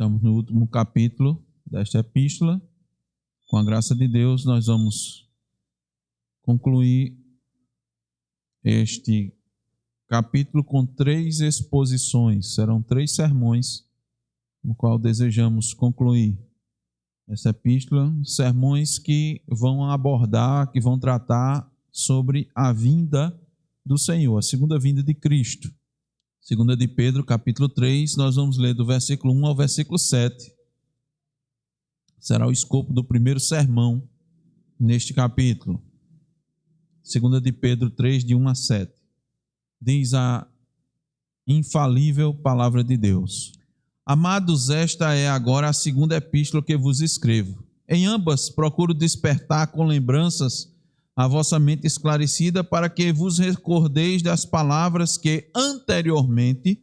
Estamos no último capítulo desta epístola. Com a graça de Deus, nós vamos concluir este capítulo com 3 exposições. Serão 3 sermões, no qual desejamos concluir essa epístola. Sermões que vão abordar, que vão tratar sobre a vinda do Senhor, a segunda vinda de Cristo. Segunda de Pedro, capítulo 3, nós vamos ler do versículo 1 ao versículo 7. Será o escopo do primeiro sermão neste capítulo. Segunda de Pedro 3, de 1 a 7. Diz a infalível palavra de Deus: Amados, esta é agora a segunda epístola que vos escrevo. Em ambas procuro despertar com lembranças a vossa mente esclarecida, para que vos recordeis das palavras que anteriormente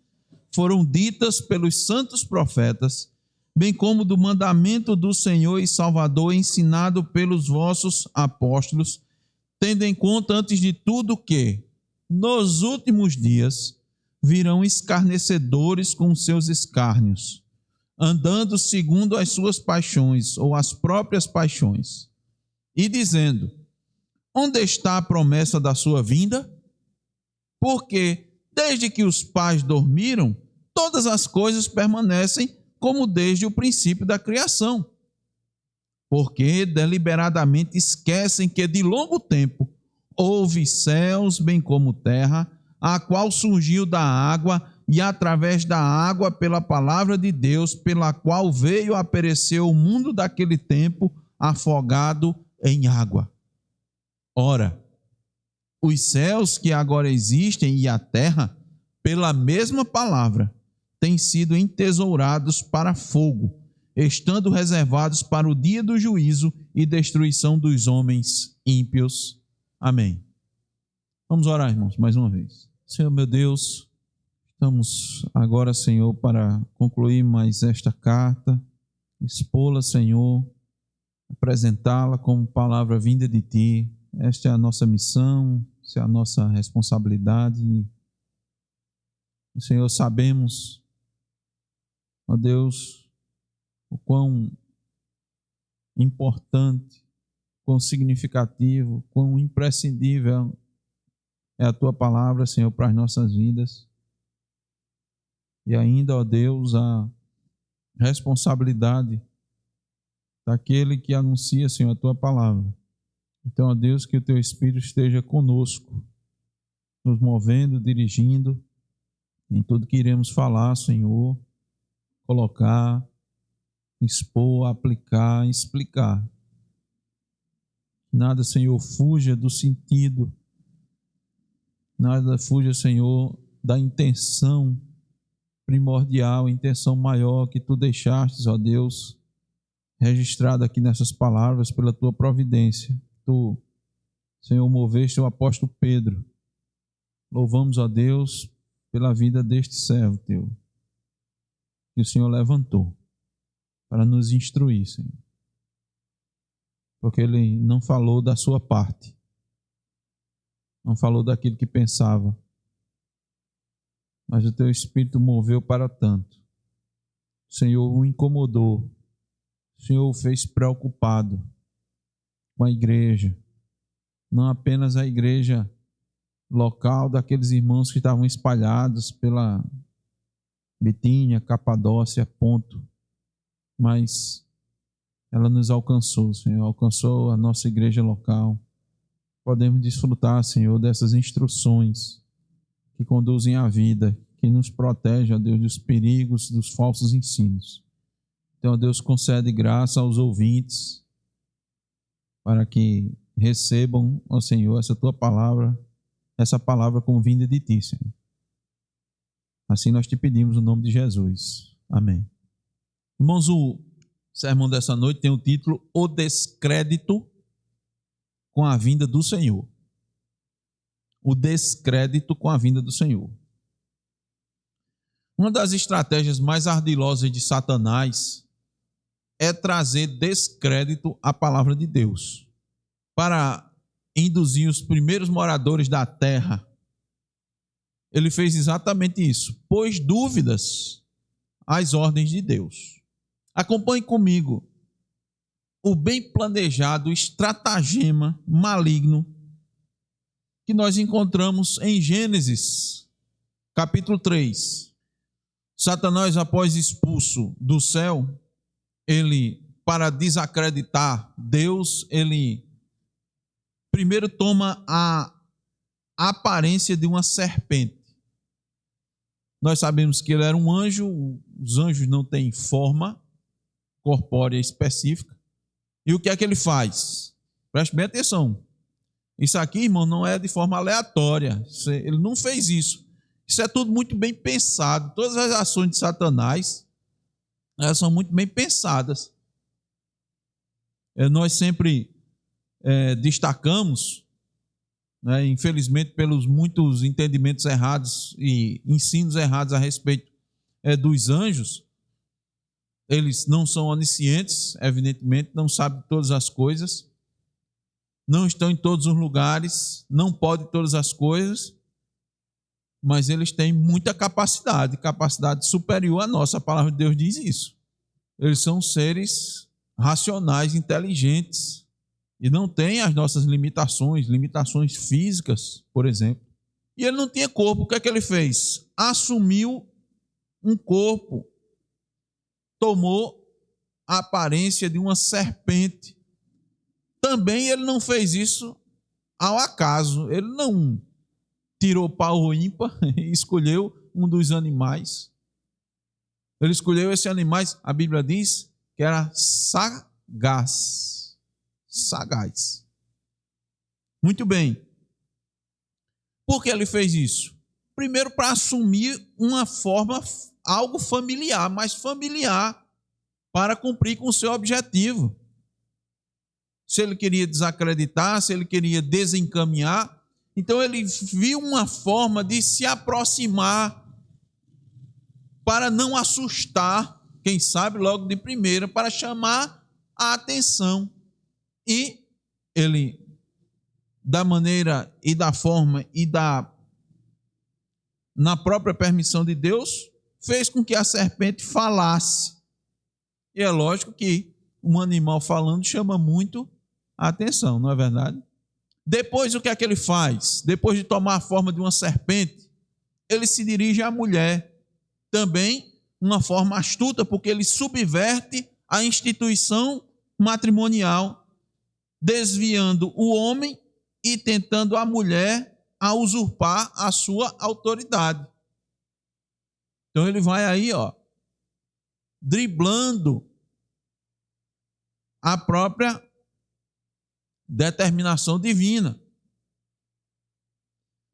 foram ditas pelos santos profetas, bem como do mandamento do Senhor e Salvador ensinado pelos vossos apóstolos, tendo em conta antes de tudo que, nos últimos dias, virão escarnecedores com seus escárnios, andando segundo as suas paixões ou as próprias paixões, e dizendo: onde está a promessa da sua vinda? Porque, desde que os pais dormiram, todas as coisas permanecem como desde o princípio da criação. Porque deliberadamente esquecem que de longo tempo houve céus bem como terra, a qual surgiu da água e através da água pela palavra de Deus, pela qual veio a perecer o mundo daquele tempo, afogado em água. Ora, os céus que agora existem e a terra, pela mesma palavra, têm sido entesourados para fogo, estando reservados para o dia do juízo e destruição dos homens ímpios. Amém. Vamos orar, irmãos, mais uma vez. Senhor meu Deus, estamos agora, Senhor, para concluir mais esta carta, expô-la, Senhor, apresentá-la como palavra vinda de Ti. Esta é a nossa missão, esta é a nossa responsabilidade. Senhor, sabemos, ó Deus, o quão importante, quão significativo, quão imprescindível é a Tua palavra, Senhor, para as nossas vidas. E ainda, ó Deus, a responsabilidade daquele que anuncia, Senhor, a Tua palavra. Então, ó Deus, que o Teu Espírito esteja conosco, nos movendo, dirigindo em tudo que iremos falar, Senhor, colocar, expor, aplicar, explicar. Nada, Senhor, fuja do sentido, nada fuja, Senhor, da intenção primordial, intenção maior que Tu deixastes, ó Deus, registrada aqui nessas palavras pela Tua providência. Tu, Senhor, moveste o apóstolo Pedro. Louvamos a Deus pela vida deste servo Teu, que o Senhor levantou para nos instruir, Senhor. Porque ele não falou da sua parte, não falou daquilo que pensava, mas o Teu Espírito moveu para tanto. O Senhor o incomodou, o Senhor o fez preocupado com a igreja, não apenas a igreja local daqueles irmãos que estavam espalhados pela Bitínia, Capadócia, Ponto, mas ela nos alcançou, Senhor, alcançou a nossa igreja local. Podemos desfrutar, Senhor, dessas instruções que conduzem à vida, que nos protegem, ó Deus, dos perigos, dos falsos ensinos. Então, ó Deus, concede graça aos ouvintes, para que recebam, ó Senhor, essa Tua palavra, essa palavra como vinda de Ti, Senhor. Assim nós Te pedimos no nome de Jesus. Amém. Irmãos, o sermão dessa noite tem o título O Descrédito com a Vinda do Senhor. O descrédito com a vinda do Senhor. Uma das estratégias mais ardilosas de Satanás é trazer descrédito à palavra de Deus, para induzir os primeiros moradores da terra. Ele fez exatamente isso, pôs dúvidas às ordens de Deus. Acompanhe comigo o bem planejado estratagema maligno que nós encontramos em Gênesis, capítulo 3. Satanás, após expulso do céu, ele, para desacreditar Deus, ele primeiro toma a aparência de uma serpente. Nós sabemos que ele era um anjo, os anjos não têm forma corpórea específica. E o que é que ele faz? Preste bem atenção. Isso aqui, irmão, não é de forma aleatória. Ele não fez isso. Isso é tudo muito bem pensado. Todas as ações de Satanás, elas são muito bem pensadas. Nós sempre destacamos, né, infelizmente, pelos muitos entendimentos errados e ensinos errados a respeito dos anjos. Eles não são oniscientes, evidentemente, não sabem todas as coisas, não estão em todos os lugares, não podem todas as coisas, mas eles têm muita capacidade superior à nossa. A palavra de Deus diz isso. Eles são seres racionais, inteligentes, e não têm as nossas limitações físicas, por exemplo. E ele não tinha corpo. O que é que ele fez? Assumiu um corpo, tomou a aparência de uma serpente. Também ele não fez isso ao acaso. Ele não tirou pau ou ímpar e escolheu um dos animais. Ele escolheu esse animal, a Bíblia diz que era sagaz. Muito bem. Por que ele fez isso? Primeiro, para assumir uma forma, algo familiar, mas familiar, para cumprir com o seu objetivo. Se ele queria desacreditar, se ele queria desencaminhar, então ele viu uma forma de se aproximar para não assustar, quem sabe logo de primeira, para chamar a atenção. E ele, da maneira e da forma e na própria permissão de Deus, fez com que a serpente falasse. E é lógico que um animal falando chama muito a atenção, não é verdade? Depois, o que é que ele faz? Depois de tomar a forma de uma serpente, ele se dirige à mulher. Também uma forma astuta, porque ele subverte a instituição matrimonial, desviando o homem e tentando a mulher a usurpar a sua autoridade. Então ele vai aí, driblando a própria determinação divina.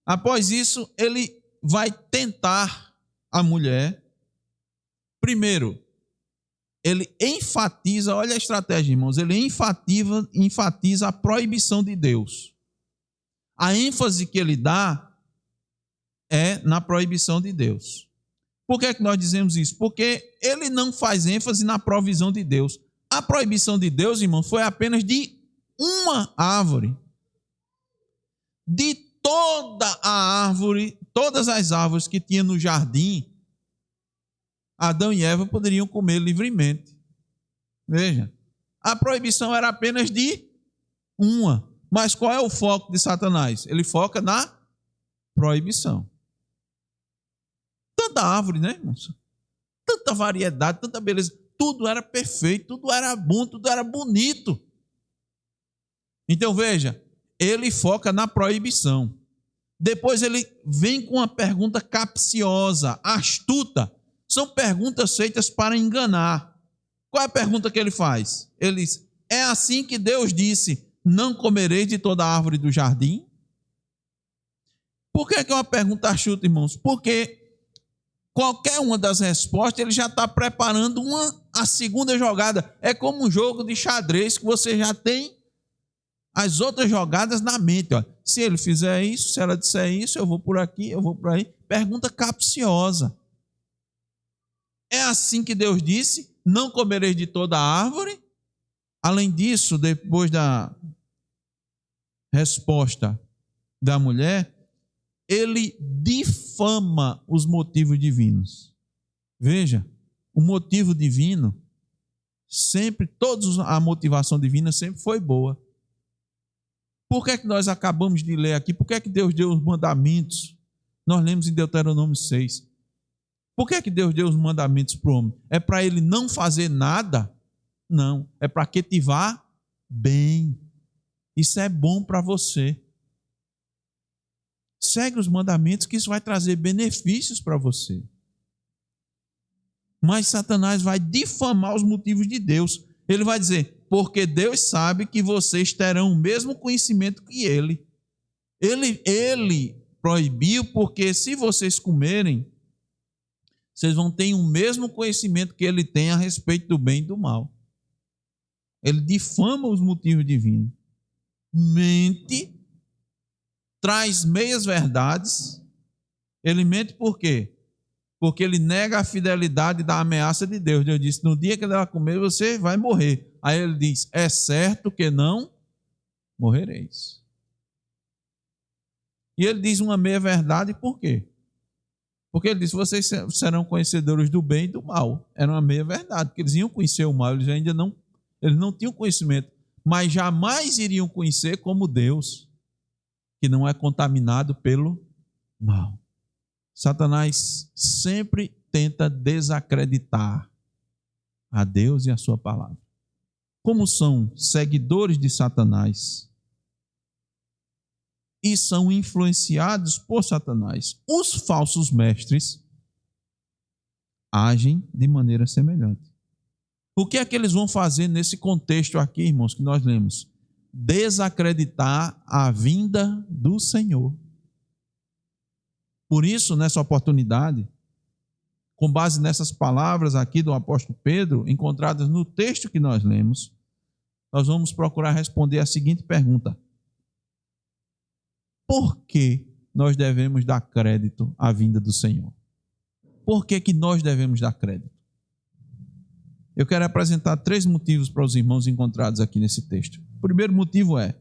Após isso, ele vai tentar a mulher. Primeiro, ele enfatiza, olha a estratégia, irmãos, ele enfatiza a proibição de Deus. A ênfase que ele dá é na proibição de Deus. Por que é que nós dizemos isso? Porque ele não faz ênfase na provisão de Deus. A proibição de Deus, irmão, foi apenas de uma árvore. De toda a árvore, todas as árvores que tinha no jardim, Adão e Eva poderiam comer livremente. Veja, a proibição era apenas de uma. Mas qual é o foco de Satanás? Ele foca na proibição. Tanta árvore, né, irmãos? Tanta variedade, tanta beleza. Tudo era perfeito, tudo era bom, tudo era bonito. Então, veja, ele foca na proibição. Depois ele vem com uma pergunta capciosa, astuta. São perguntas feitas para enganar. Qual é a pergunta que ele faz? Ele diz, é assim que Deus disse, não comereis de toda a árvore do jardim? Por que é uma pergunta astuta, irmãos? Porque qualquer uma das respostas, ele já está preparando a segunda jogada. É como um jogo de xadrez que você já tem as outras jogadas na mente. Ó. Se ele fizer isso, se ela disser isso, eu vou por aqui, eu vou por aí. Pergunta capciosa. É assim que Deus disse, não comereis de toda a árvore? Além disso, depois da resposta da mulher, ele difama os motivos divinos. Veja, o motivo divino sempre, a motivação divina sempre foi boa. Por que é que nós acabamos de ler aqui? Por que é que Deus deu os mandamentos? Nós lemos em Deuteronômio 6. Por que é que Deus deu os mandamentos para o homem? É para ele não fazer nada? Não, é para que te vá bem. Isso é bom para você. Segue os mandamentos, que isso vai trazer benefícios para você. Mas Satanás vai difamar os motivos de Deus. Ele vai dizer, porque Deus sabe que vocês terão o mesmo conhecimento que ele. Ele proibiu, porque se vocês comerem, vocês vão ter o mesmo conhecimento que ele tem a respeito do bem e do mal. Ele difama os motivos divinos. Mente, traz meias verdades. Ele mente por quê? Porque ele nega a fidelidade da ameaça de Deus. Deus disse, no dia que ela comer, você vai morrer. Aí ele diz, é certo que não morrereis. E ele diz uma meia verdade por quê? Porque ele disse, vocês serão conhecedores do bem e do mal. Era uma meia verdade, porque eles iam conhecer o mal, eles não tinham conhecimento, mas jamais iriam conhecer como Deus, que não é contaminado pelo mal. Satanás sempre tenta desacreditar a Deus e a sua palavra. Como são seguidores de Satanás e são influenciados por Satanás, os falsos mestres agem de maneira semelhante. O que é que eles vão fazer nesse contexto aqui, irmãos, que nós lemos? Desacreditar a vinda do Senhor. Por isso, nessa oportunidade, com base nessas palavras aqui do apóstolo Pedro, encontradas no texto que nós lemos, nós vamos procurar responder a seguinte pergunta: por que nós devemos dar crédito à vinda do Senhor? Por que nós devemos dar crédito? Eu quero apresentar 3 motivos para os irmãos encontrados aqui nesse texto. O primeiro motivo é: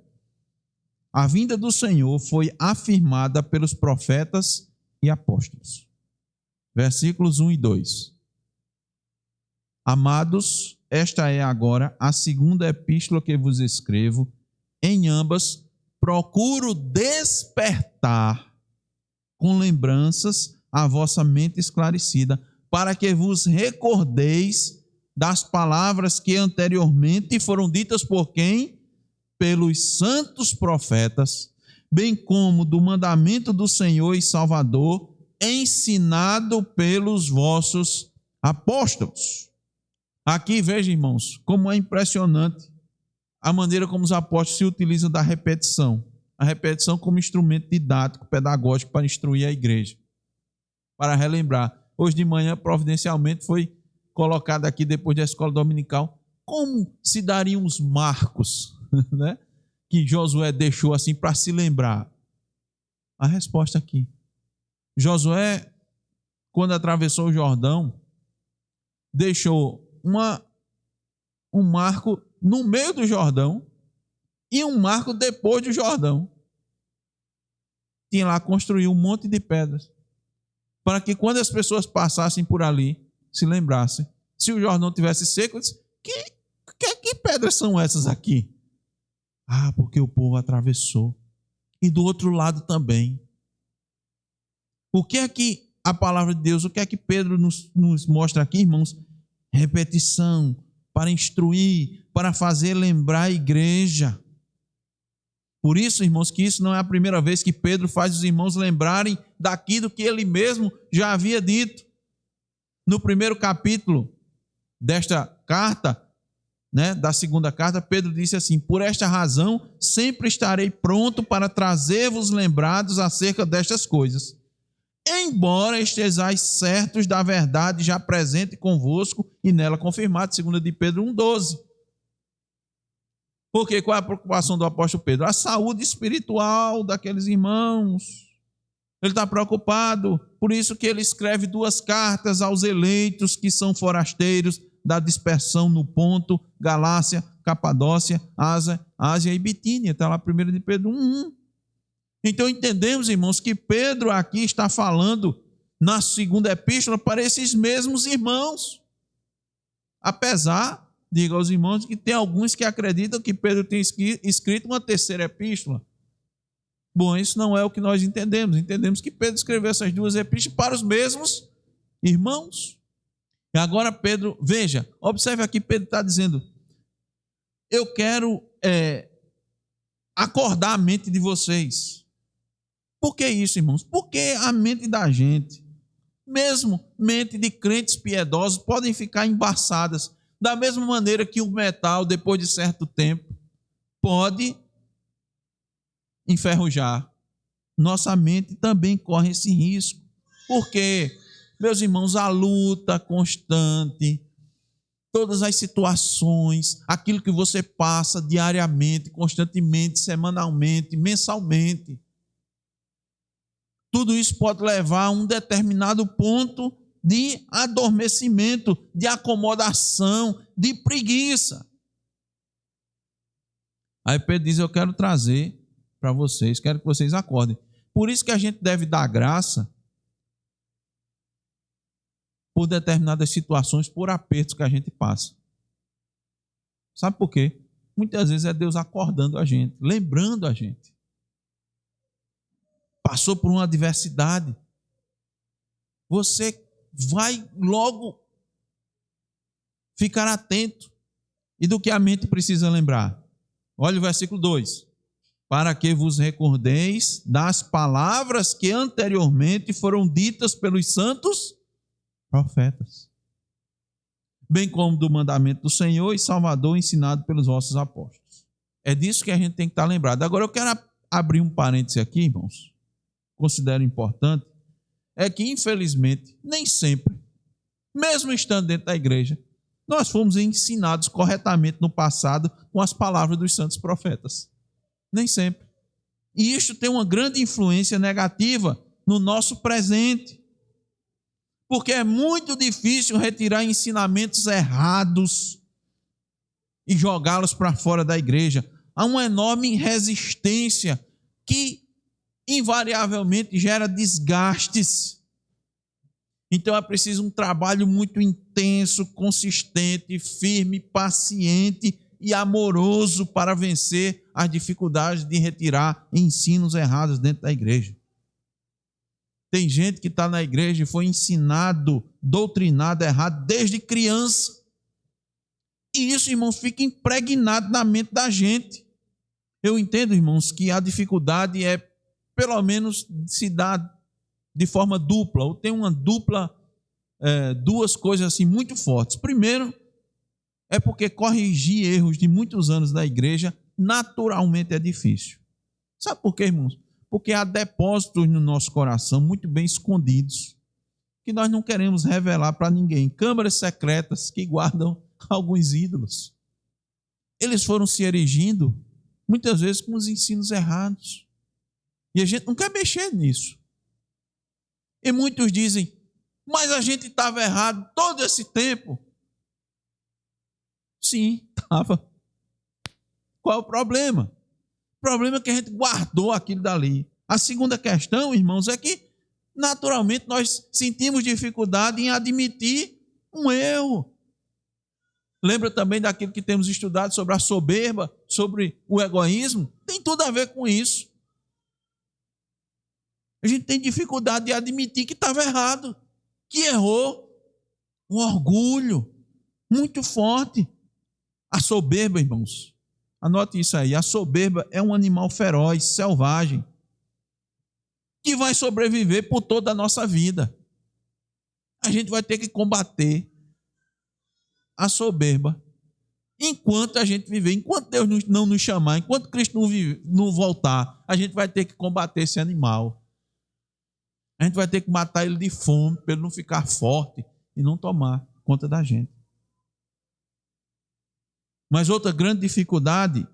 a vinda do Senhor foi afirmada pelos profetas e apóstolos. Versículos 1 e 2. Amados, esta é agora a segunda epístola que vos escrevo. Em ambas procuro despertar com lembranças a vossa mente esclarecida, para que vos recordeis das palavras que anteriormente foram ditas por quem? Pelos santos profetas, bem como do mandamento do Senhor e Salvador, ensinado pelos vossos apóstolos. Aqui veja, irmãos, como é impressionante a maneira como os apóstolos se utilizam da repetição. A repetição como instrumento didático, pedagógico para instruir a igreja, para relembrar. Hoje de manhã, providencialmente, foi colocado aqui, depois da escola dominical, como se dariam os marcos, né, que Josué deixou assim para se lembrar. A resposta aqui. Josué, quando atravessou o Jordão, deixou um marco no meio do Jordão e um marco depois do Jordão. Tinha lá, construiu um monte de pedras, para que quando as pessoas passassem por ali, se lembrassem. Se o Jordão tivesse seco, eu disse, que pedras são essas aqui? Ah, porque o povo atravessou. E do outro lado também. O que é que a palavra de Deus, o que é que Pedro nos mostra aqui, irmãos? Repetição, para instruir, para fazer lembrar a igreja. Por isso, irmãos, que isso não é a primeira vez que Pedro faz os irmãos lembrarem daquilo que ele mesmo já havia dito. No primeiro capítulo desta carta, né, da segunda carta, Pedro disse assim: por esta razão sempre estarei pronto para trazer-vos lembrados acerca destas coisas, embora estejais certos da verdade já presente convosco e nela confirmado, 2 de Pedro 1,12. Porque qual é a preocupação do apóstolo Pedro? A saúde espiritual daqueles irmãos. Ele está preocupado, por isso que ele escreve 2 cartas aos eleitos que são forasteiros da dispersão no Ponto, Galácia, Capadócia, Ásia e Bitínia. Está lá 1 de Pedro 1:1. Então entendemos, irmãos, que Pedro aqui está falando na segunda epístola para esses mesmos irmãos. Apesar digo aos irmãos que tem alguns que acreditam que Pedro tem escrito uma terceira epístola. Bom, isso não é o que nós entendemos. Entendemos que Pedro escreveu essas duas epístolas para os mesmos irmãos. E agora Pedro, veja, observe aqui, Pedro está dizendo, eu quero acordar a mente de vocês. Por que isso, irmãos? Porque a mente da gente, mesmo mente de crentes piedosos, podem ficar embaçadas, da mesma maneira que o metal, depois de certo tempo, pode enferrujar. Nossa mente também corre esse risco. Porque, meus irmãos, a luta constante, todas as situações, aquilo que você passa diariamente, constantemente, semanalmente, mensalmente, tudo isso pode levar a um determinado ponto de adormecimento, de acomodação, de preguiça. Aí Pedro diz, eu quero trazer para vocês, quero que vocês acordem. Por isso que a gente deve dar graça por determinadas situações, por apertos que a gente passa. Sabe por quê? Muitas vezes é Deus acordando a gente, lembrando a gente. Passou por uma adversidade. Você vai logo ficar atento. E do que a mente precisa lembrar? Olha o versículo 2. Para que vos recordeis das palavras que anteriormente foram ditas pelos santos profetas, bem como do mandamento do Senhor e Salvador ensinado pelos vossos apóstolos. É disso que a gente tem que estar lembrado. Agora eu quero abrir um parêntese aqui, irmãos, considero importante, é que infelizmente, nem sempre, mesmo estando dentro da igreja, nós fomos ensinados corretamente no passado com as palavras dos santos profetas. Nem sempre. E isso tem uma grande influência negativa no nosso presente. Porque é muito difícil retirar ensinamentos errados e jogá-los para fora da igreja. Há uma enorme resistência que invariavelmente gera desgastes. Então é preciso um trabalho muito intenso, consistente, firme, paciente e amoroso para vencer as dificuldades de retirar ensinos errados dentro da igreja. Tem gente que está na igreja e foi ensinado, doutrinado errado desde criança. E isso, irmãos, fica impregnado na mente da gente. Eu entendo, irmãos, que a dificuldade pelo menos, se dá de forma dupla, ou tem uma dupla, duas coisas assim muito fortes. Primeiro, é porque corrigir erros de muitos anos da igreja naturalmente é difícil. Sabe por quê, irmãos? Porque há depósitos no nosso coração muito bem escondidos, que nós não queremos revelar para ninguém. Câmaras secretas que guardam alguns ídolos. Eles foram se erigindo, muitas vezes com os ensinos errados. E a gente não quer mexer nisso. E muitos dizem, mas a gente estava errado todo esse tempo. Sim, estava. Qual é o problema? O problema é que a gente guardou aquilo dali. A segunda questão, irmãos, é que naturalmente nós sentimos dificuldade em admitir um erro. Lembra também daquilo que temos estudado sobre a soberba, sobre o egoísmo? Tem tudo a ver com isso. A gente tem dificuldade de admitir que estava errado, que errou. O orgulho, muito forte. A soberba, irmãos, anote isso aí, a soberba é um animal feroz, selvagem, que vai sobreviver por toda a nossa vida. A gente vai ter que combater a soberba enquanto a gente viver, enquanto Deus não nos chamar, enquanto Cristo não voltar, a gente vai ter que combater esse animal. A gente vai ter que matar ele de fome, para ele não ficar forte e não tomar conta da gente. Mas outra grande dificuldade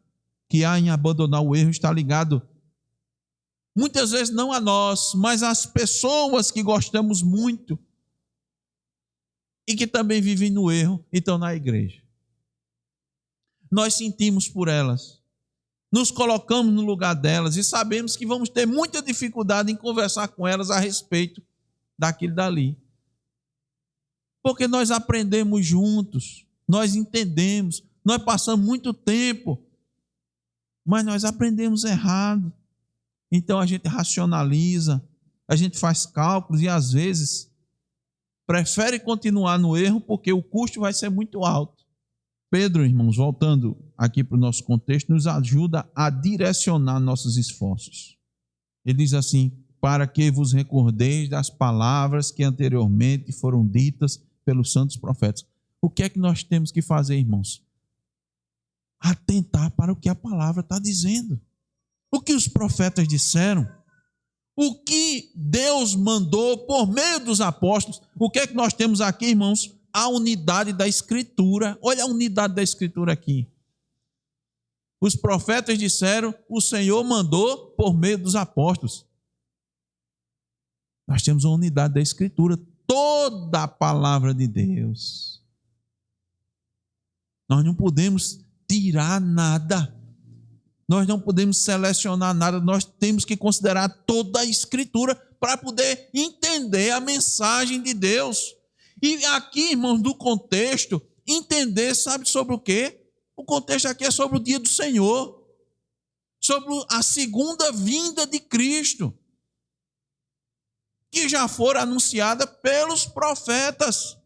que há em abandonar o erro está ligado, muitas vezes não a nós, mas às pessoas que gostamos muito e que também vivem no erro e estão na igreja. Nós sentimos por elas, nos colocamos no lugar delas e sabemos que vamos ter muita dificuldade em conversar com elas a respeito daquilo dali. Porque nós aprendemos juntos. nós entendemos, nós passamos muito tempo, mas nós aprendemos errado. Então a gente racionaliza, a gente faz cálculos e às vezes prefere continuar no erro porque o custo vai ser muito alto. Pedro, irmãos, voltando aqui para o nosso contexto, nos ajuda a direcionar nossos esforços. Ele diz assim: para que vos recordeis das palavras que anteriormente foram ditas pelos santos profetas. O que é que nós temos que fazer, irmãos? Atentar para o que a palavra está dizendo. O que os profetas disseram, o que Deus mandou por meio dos apóstolos. O que é que nós temos aqui, irmãos? A unidade da Escritura. Olha a unidade da Escritura aqui. Os profetas disseram, o Senhor mandou por meio dos apóstolos. Nós temos a unidade da Escritura, toda a palavra de Deus. Nós não podemos tirar nada. Nós não podemos selecionar nada, nós temos que considerar toda a Escritura para poder entender a mensagem de Deus. E aqui, irmãos, do contexto, entender, sabe sobre o quê? O contexto aqui é sobre o dia do Senhor, sobre a segunda vinda de Cristo, que já fora anunciada pelos profetas.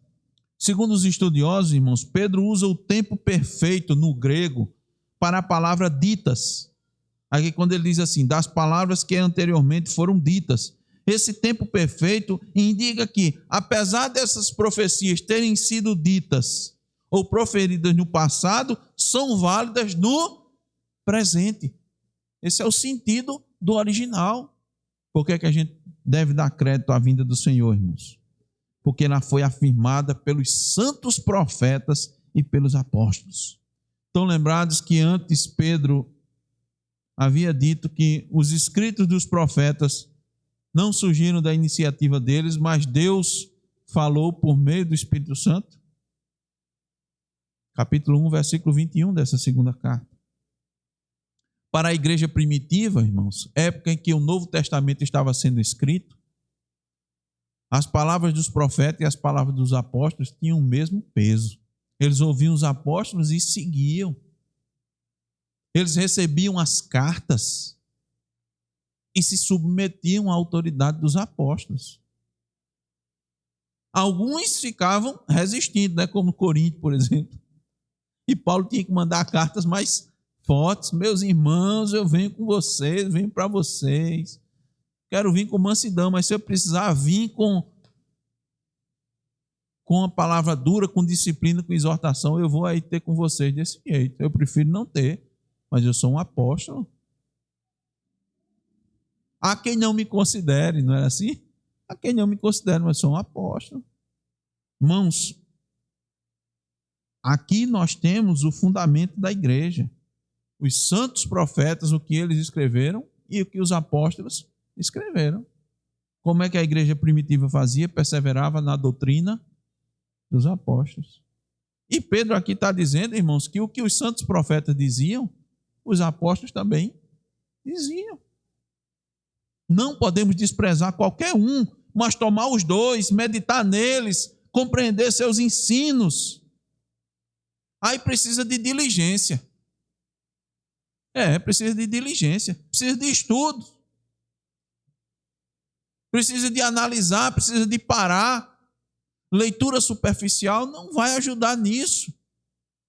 Segundo os estudiosos, irmãos, Pedro usa o tempo perfeito no grego para a palavra ditas. Aqui quando ele diz assim, das palavras que anteriormente foram ditas. Esse tempo perfeito indica que, apesar dessas profecias terem sido ditas ou proferidas no passado, são válidas no presente. Esse é o sentido do original. Por que a gente deve dar crédito à vinda do Senhor, irmãos? Porque ela foi afirmada pelos santos profetas e pelos apóstolos. Estão lembrados que antes Pedro havia dito que os escritos dos profetas não surgiram da iniciativa deles, mas Deus falou por meio do Espírito Santo? Capítulo 1, versículo 21 dessa segunda carta. Para a igreja primitiva, irmãos, época em que o Novo Testamento estava sendo escrito, as palavras dos profetas e as palavras dos apóstolos tinham o mesmo peso. Eles ouviam os apóstolos e seguiam. Eles recebiam as cartas e se submetiam à autoridade dos apóstolos. Alguns ficavam resistindo, né? Como Corinto, por exemplo. E Paulo tinha que mandar cartas mais fortes. Meus irmãos, eu venho com vocês, venho para vocês. Quero vir com mansidão, mas se eu precisar vir com a palavra dura, com disciplina, com exortação, eu vou aí ter com vocês desse jeito. Eu prefiro não ter, mas eu sou um apóstolo. Há quem não me considere, não é assim? Há quem não me considere, mas sou um apóstolo. Irmãos, aqui nós temos o fundamento da igreja. Os santos profetas, o que eles escreveram e o que os apóstolos escreveram. Como é que a igreja primitiva fazia? Perseverava na doutrina dos apóstolos. E Pedro aqui está dizendo, irmãos, que o que os santos profetas diziam, os apóstolos também diziam. Não podemos desprezar qualquer um, mas tomar os dois, meditar neles, compreender seus ensinos. Aí precisa de diligência. Precisa de diligência, precisa de estudo. Precisa de analisar, precisa de parar. Leitura superficial não vai ajudar nisso.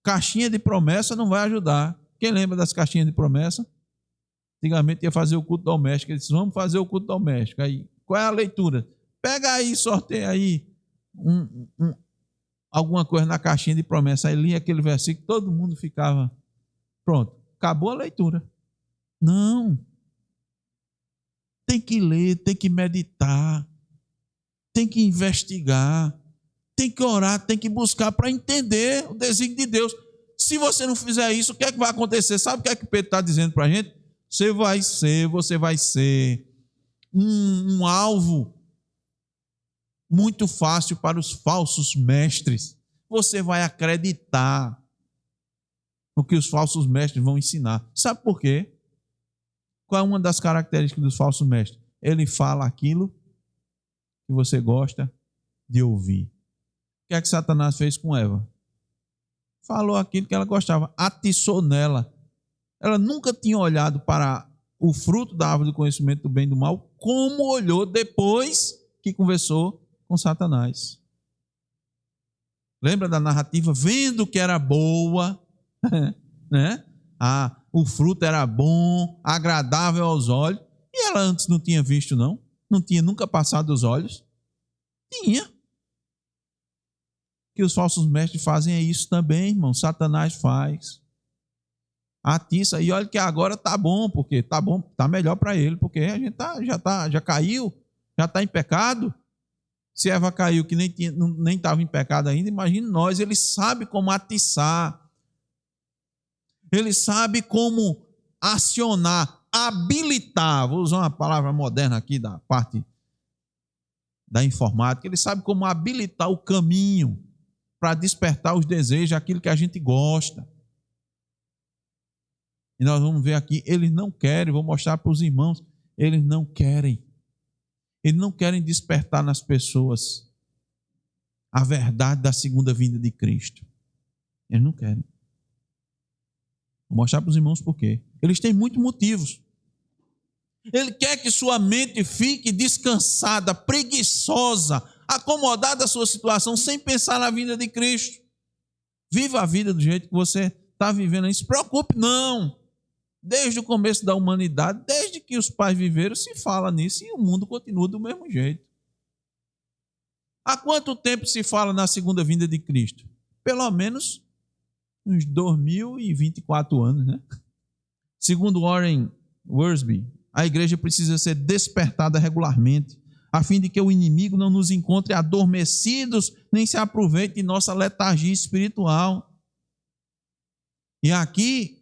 Caixinha de promessa não vai ajudar. Quem lembra das caixinhas de promessa? Antigamente ia fazer o culto doméstico. Eles disse, vamos fazer o culto doméstico. Aí, qual é a leitura? Pega aí, sorteia aí alguma coisa na caixinha de promessa. Aí lia aquele versículo, todo mundo ficava pronto. Acabou a leitura. Não. Tem que ler, tem que meditar, tem que investigar, tem que orar, tem que buscar para entender o desígnio de Deus. Se você não fizer isso, o que é que vai acontecer? Sabe o que é que Pedro está dizendo para a gente? Você vai ser um alvo muito fácil para os falsos mestres. Você vai acreditar no que os falsos mestres vão ensinar. Sabe por quê? Qual é uma das características dos falsos mestres? Ele fala aquilo que você gosta de ouvir. O que é que Satanás fez com Eva? falou aquilo que ela gostava, atiçou nela. Ela nunca tinha olhado para o fruto da árvore do conhecimento do bem e do mal, como olhou depois que conversou com Satanás. Lembra da narrativa? Vendo que era boa, né? O fruto era bom, agradável aos olhos. E ela antes não tinha visto, não? Não tinha nunca passado os olhos? Tinha. Que os falsos mestres fazem é isso também, irmão. Satanás faz. Atiça. E olha que agora tá bom, porque tá bom, tá melhor para ele, porque a gente já caiu, já está em pecado. Se Eva caiu, que nem estava em pecado ainda, imagine nós. Ele sabe como atiçar. Ele sabe como acionar, habilitar. Vou usar uma palavra moderna aqui da parte da informática. Ele sabe como habilitar o caminho para despertar os desejos, aquilo que a gente gosta. E nós vamos ver aqui, eles não querem, vou mostrar para os irmãos, eles não querem. Eles não querem despertar nas pessoas a verdade da segunda vinda de Cristo. Eles não querem. Vou mostrar para os irmãos por quê. Eles têm muitos motivos. Ele quer que sua mente fique descansada, preguiçosa, acomodada à sua situação, sem pensar na vinda de Cristo. Viva a vida do jeito que você está vivendo. Não se preocupe, não. Desde o começo da humanidade, desde que os pais viveram, se fala nisso e o mundo continua do mesmo jeito. Há quanto tempo se fala na segunda vinda de Cristo? Pelo menos uns 2024 anos, né? Segundo Warren Wiersbe, a igreja precisa ser despertada regularmente, a fim de que o inimigo não nos encontre adormecidos, nem se aproveite de nossa letargia espiritual. E aqui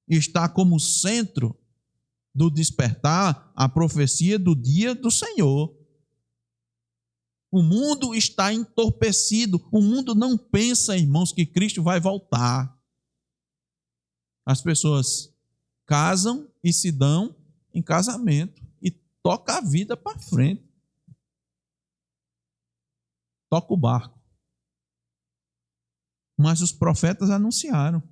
está como centro do despertar a profecia do dia do Senhor. O mundo está entorpecido, o mundo não pensa, irmãos, que Cristo vai voltar. As pessoas casam e se dão em casamento e toca a vida para frente. Toca o barco. Mas os profetas anunciaram.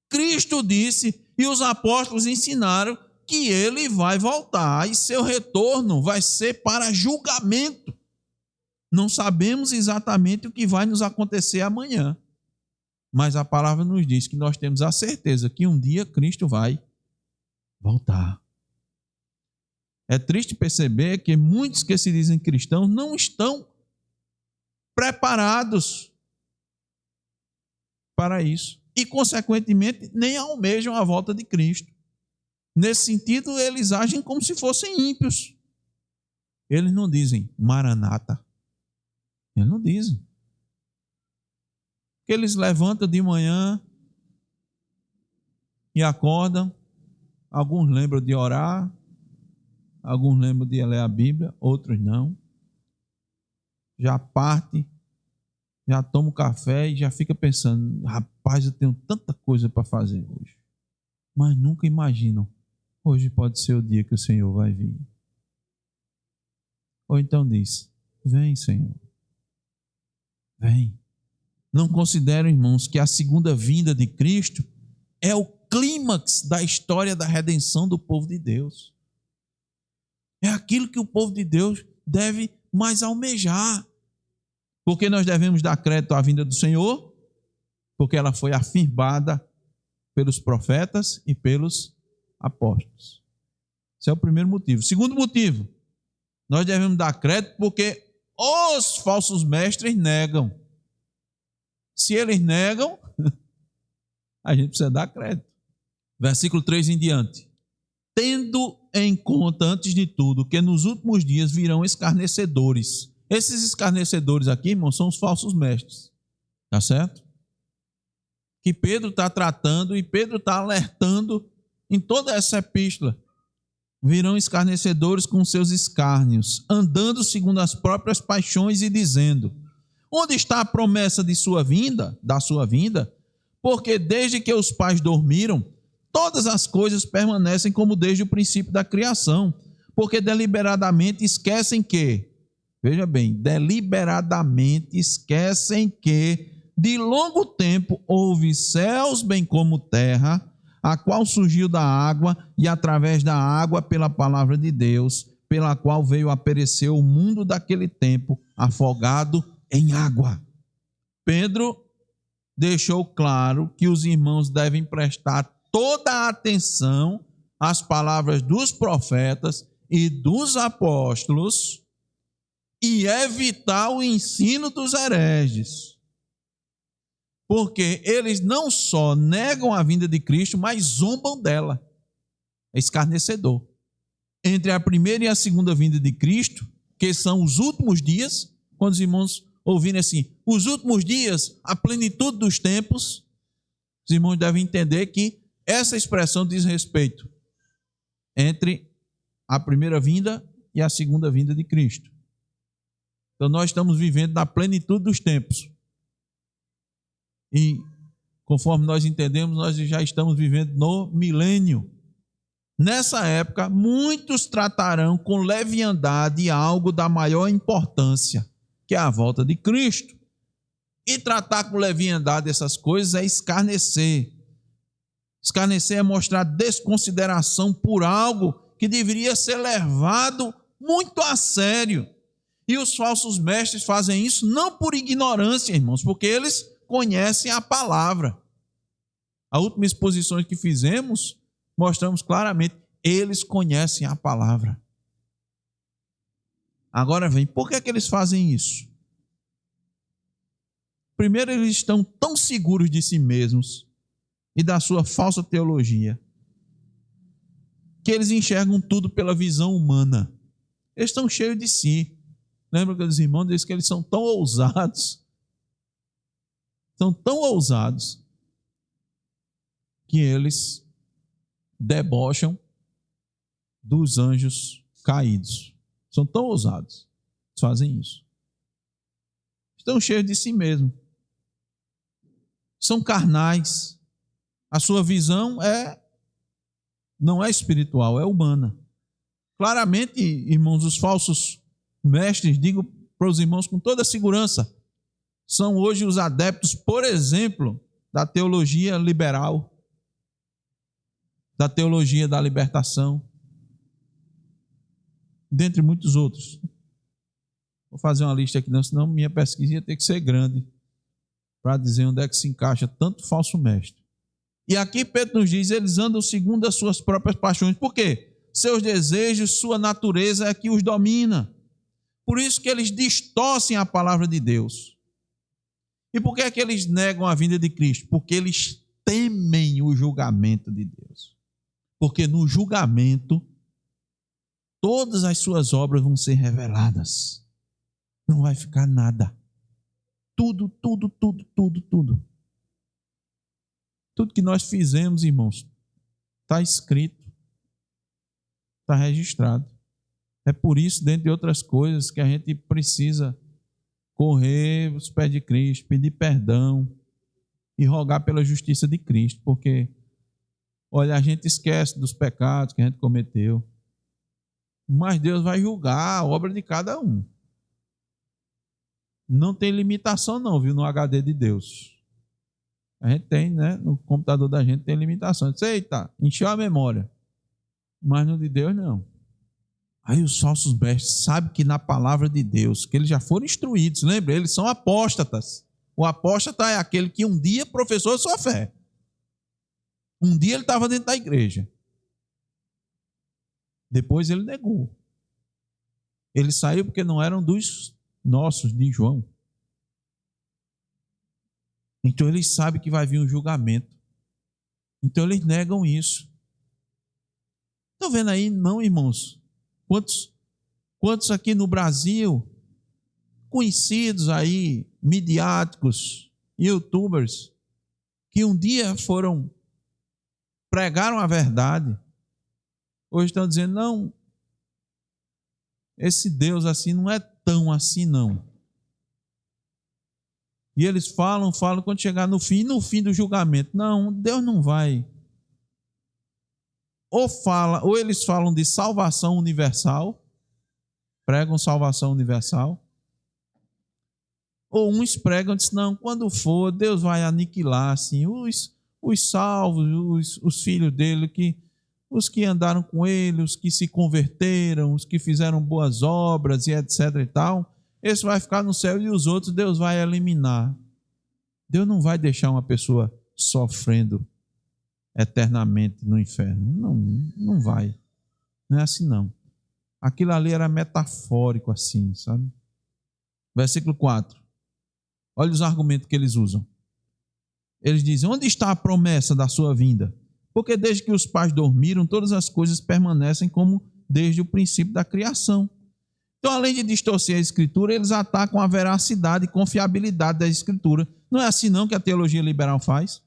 Cristo disse e os apóstolos ensinaram que ele vai voltar e seu retorno vai ser para julgamento. Não sabemos exatamente o que vai nos acontecer amanhã, mas a palavra nos diz que nós temos a certeza que um dia Cristo vai voltar. É triste perceber que muitos que se dizem cristãos não estão preparados para isso e, consequentemente, nem almejam a volta de Cristo. Nesse sentido, eles agem como se fossem ímpios. Eles não dizem Maranata. Eles não dizem. Porque eles levantam de manhã e acordam. Alguns lembram de orar, alguns lembram de ler a Bíblia, outros não. Já parte, já toma o café e já fica pensando, rapaz, eu tenho tanta coisa para fazer hoje. Mas nunca imaginam, hoje pode ser o dia que o Senhor vai vir. Ou então diz, vem, Senhor. Vem. Não consideram, irmãos, que a segunda vinda de Cristo é o clímax da história da redenção do povo de Deus. É aquilo que o povo de Deus deve mais almejar. Porque nós devemos dar crédito à vinda do Senhor, porque ela foi afirmada pelos profetas e pelos apóstolos. Esse é o primeiro motivo. Segundo motivo, nós devemos dar crédito porque os falsos mestres negam. Se eles negam, a gente precisa dar crédito. Versículo 3 em diante. Tendo em conta, antes de tudo, que nos últimos dias virão escarnecedores. Esses escarnecedores aqui, irmãos, são os falsos mestres. Tá certo? Que Pedro está tratando e Pedro está alertando em toda essa epístola. Virão escarnecedores com seus escárnios, andando segundo as próprias paixões e dizendo: onde está a promessa de sua vinda, da sua vinda? Porque desde que os pais dormiram, todas as coisas permanecem como desde o princípio da criação. Porque deliberadamente esquecem que, veja bem, deliberadamente esquecem que de longo tempo houve céus bem como terra, a qual surgiu da água e através da água pela palavra de Deus, pela qual veio a perecer o mundo daquele tempo, afogado em água. Pedro deixou claro que os irmãos devem prestar toda a atenção às palavras dos profetas e dos apóstolos e evitar o ensino dos hereges. Porque eles não só negam a vinda de Cristo, mas zombam dela. É escarnecedor. Entre a primeira e a segunda vinda de Cristo, que são os últimos dias, quando os irmãos ouvirem assim, os últimos dias, a plenitude dos tempos, os irmãos devem entender que essa expressão diz respeito entre a primeira vinda e a segunda vinda de Cristo. Então nós estamos vivendo na plenitude dos tempos. E conforme nós entendemos, nós já estamos vivendo no milênio. Nessa época, muitos tratarão com leviandade algo da maior importância, que é a volta de Cristo. E tratar com leviandade essas coisas é escarnecer. Escarnecer é mostrar desconsideração por algo que deveria ser levado muito a sério. E os falsos mestres fazem isso não por ignorância, irmãos, porque eles conhecem a palavra. A última exposição que fizemos, mostramos claramente, eles conhecem a palavra. Agora vem, por que eles fazem isso? Primeiro, eles estão tão seguros de si mesmos e da sua falsa teologia, que eles enxergam tudo pela visão humana. Eles estão cheios de si. Lembra que os irmãos dizem que eles são tão ousados, que eles debocham dos anjos caídos. São tão ousados, eles fazem isso. Estão cheios de si mesmo. São carnais. A sua visão não é espiritual, é humana. Claramente, irmãos, os falsos mestres, digo para os irmãos com toda segurança, são hoje os adeptos, por exemplo, da teologia liberal, da teologia da libertação, dentre muitos outros. Vou fazer uma lista aqui, não, senão minha pesquisa ia ter que ser grande para dizer onde é que se encaixa tanto falso mestre. E aqui Pedro nos diz, eles andam segundo as suas próprias paixões. Por quê? Seus desejos, sua natureza é que os domina. Por isso que eles distorcem a palavra de Deus. E por que é que eles negam a vinda de Cristo? Porque eles temem o julgamento de Deus. Porque no julgamento, todas as suas obras vão ser reveladas. Não vai ficar nada. Tudo. Tudo que nós fizemos, irmãos, está escrito, está registrado. É por isso, dentre outras coisas, que a gente precisa correr os pés de Cristo, pedir perdão e rogar pela justiça de Cristo, porque, olha, a gente esquece dos pecados que a gente cometeu, mas Deus vai julgar a obra de cada um. Não tem limitação não, viu, no HD de Deus. A gente tem, né, no computador da gente tem limitação. Eita, encheu a memória. Mas no de Deus não. Aí os falsos mestres sabem que na palavra de Deus, que eles já foram instruídos, lembra? Eles são apóstatas. O apóstata é aquele que um dia professou a sua fé. Um dia ele estava dentro da igreja. Depois ele negou. Ele saiu porque não eram dos nossos, de João. Então eles sabem que vai vir um julgamento. Então eles negam isso. Estão vendo aí, não, irmãos? Quantos aqui no Brasil, conhecidos aí, midiáticos, youtubers, que um dia pregaram a verdade, hoje estão dizendo, não, esse Deus assim não é tão assim não. E eles falam, quando chegar no fim do julgamento, não, Deus não vai. Ou eles falam de salvação universal, pregam salvação universal, Ou uns pregam, dizem, não, quando for, Deus vai aniquilar assim, os salvos, os filhos dele, os que andaram com ele, os que se converteram, os que fizeram boas obras e etc e tal, esse vai ficar no céu e os outros Deus vai eliminar. Deus não vai deixar uma pessoa sofrendo eternamente no inferno. Não, não vai. Não é assim não. Aquilo ali era metafórico assim, sabe? Versículo 4. Olha os argumentos que eles usam. Eles dizem, onde está a promessa da sua vinda? Porque desde que os pais dormiram, todas as coisas permanecem como desde o princípio da criação. Então, além de distorcer a Escritura, eles atacam a veracidade e confiabilidade da Escritura. Não é assim não que a teologia liberal faz?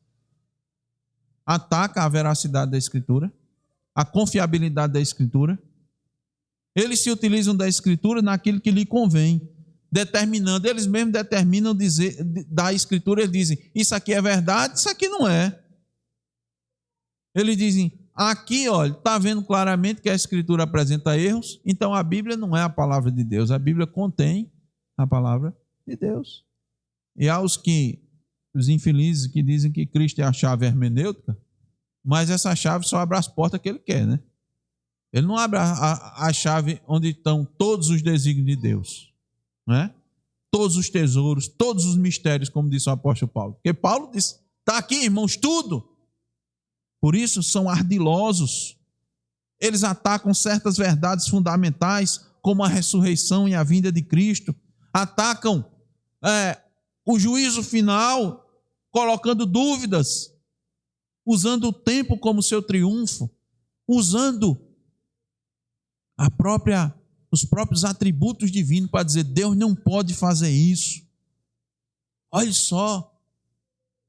Ataca a veracidade da Escritura, a confiabilidade da Escritura. Eles se utilizam da Escritura naquilo que lhe convém, determinando, eles mesmos determinam dizer, da Escritura, eles dizem, isso aqui é verdade, isso aqui não é. Eles dizem, aqui, olha, está vendo claramente que a Escritura apresenta erros, então a Bíblia não é a palavra de Deus, a Bíblia contém a palavra de Deus. E há os infelizes que dizem que Cristo é a chave hermenêutica, mas essa chave só abre as portas que ele quer, né? Ele não abre a chave onde estão todos os desígnios de Deus, né? Todos os tesouros, todos os mistérios, como disse o apóstolo Paulo. Porque Paulo disse, está aqui, irmãos, tudo. Por isso são ardilosos. Eles atacam certas verdades fundamentais, como a ressurreição e a vinda de Cristo. Atacam o juízo final, colocando dúvidas, usando o tempo como seu triunfo, usando os próprios atributos divinos para dizer, Deus não pode fazer isso. Olha só,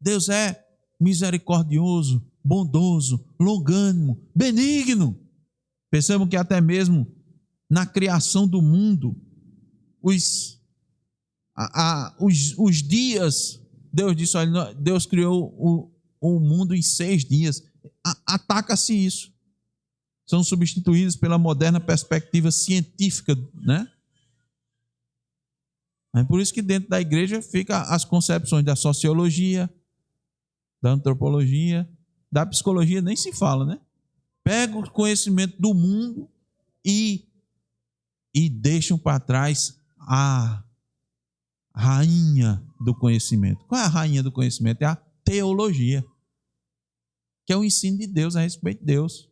Deus é misericordioso, bondoso, longânimo, benigno. Percebam que até mesmo na criação do mundo, os dias, Deus disse, olha, Deus criou o mundo em 6 dias. Ataca-se isso. São substituídos pela moderna perspectiva científica, né? É por isso que dentro da igreja fica as concepções da sociologia, da antropologia, da psicologia, nem se fala, né? Pega o conhecimento do mundo e deixam para trás a rainha do conhecimento. Qual é a rainha do conhecimento? É a teologia, que é o ensino de Deus a respeito de Deus.